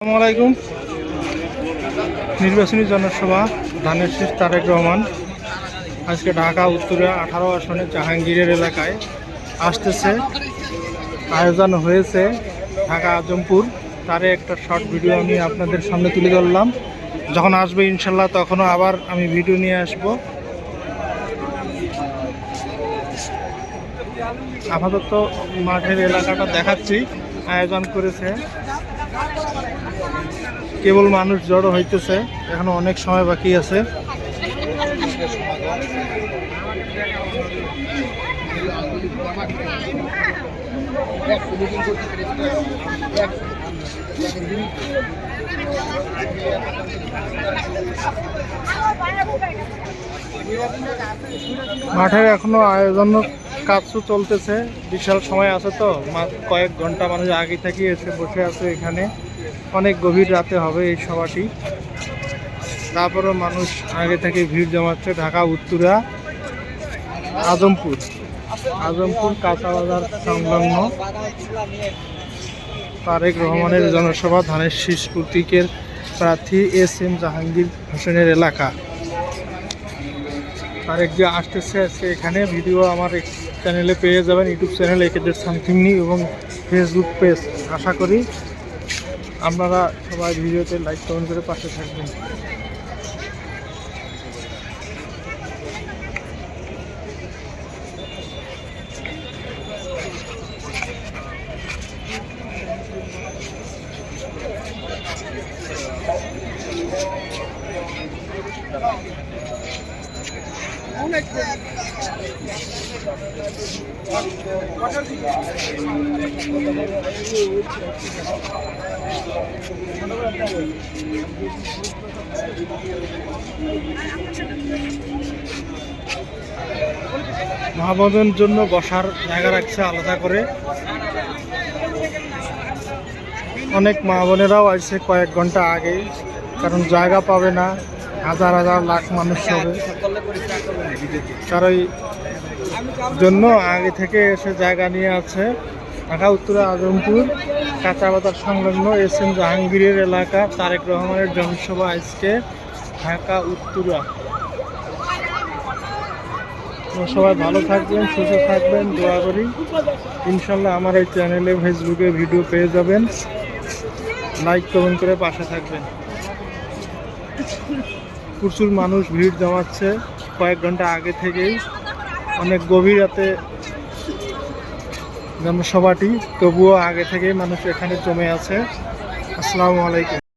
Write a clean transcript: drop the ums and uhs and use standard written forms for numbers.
আসসালামু আলাইকুম। নির্বাচনী জনসভা ধানের শীষ তারেক রহমান আজকে ঢাকা উত্তরা 18 আসনে জাহাঙ্গীরের এলাকায় আসতেছে। আয়োজন হয়েছে ঢাকা আজমপুর। তারে একটা শর্ট ভিডিও আমি আপনাদের সামনে তুলে ধরলাম। যখন আসবে ইনশাল্লাহ তখনও আবার আমি ভিডিও নিয়ে আসব। আপাতত মাঠের এলাকাটা দেখাচ্ছি। আয়োজন করেছে, কেবল মানুষ জড়ো হইতেছে, এখনো অনেক সময় বাকি আছে। মাঠের এখনো আয়োজন কাজ চলতেছে, বিশাল সময় আছে তো, কয়েক ঘন্টা মানুষ আগে থেকে এসে বসে আছে এখানে। অনেক গভীর রাতে হবে এই সভাটি, তারপরেও মানুষ আগে থেকে ভিড় জমাচ্ছে। ঢাকা উত্তরা আজমপুর কাঁচা বাজার সংলগ্ন তারেক রহমানের জনসভা ধানের শীষ প্রতীকের প্রার্থী এস.এম. জাহাঙ্গীর হোসেনের এলাকা। তারেক যে আসতেছে আজকে এখানে, ভিডিও আমার চ্যানেলে পেয়ে যাবেন, ইউটিউব চ্যানেল একেদের সামথিং নিউ এবং ফেসবুক পেজ। আশা করি আপনারা সবাই ভিডিওতে লাইক কমেন্ট করে পাশে থাকবেন। মা বোনদের জন্য বসার জায়গা রাখছে আলাদা করে। অনেক মা বোনেরাও আসছে কয়েক ঘন্টা আগে, কারণ জায়গা পাবে না, হাজার হাজার লাখ মানুষ হবে, তারই জন্য আগে থেকে এসে জায়গা নিয়ে আছে। ঢাকা উত্তরা আজমপুর কাঁচা বাজার সংলগ্ন এস.এম. জাহাঙ্গীরের এলাকা তারেক রহমানের জনসভা আজকে ঢাকা উত্তরা। সবাই ভালো থাকবেন, সুস্থ থাকবেন, দোয়া করি। ইনশাল্লাহ আমার এই চ্যানেলে ফেসবুকে ভিডিও পেয়ে যাবেন, লাইক কমেন্ট করে পাশে থাকবেন। প্রচুর মানুষ ভিড় জমাচ্ছে কয়েক ঘন্টা আগে থেকেই, অনেক গভীর রাতে জনসভাটি, তবুও আগে থেকেই মানুষ এখানে জমে আছে। আসসালামু আলাইকুম।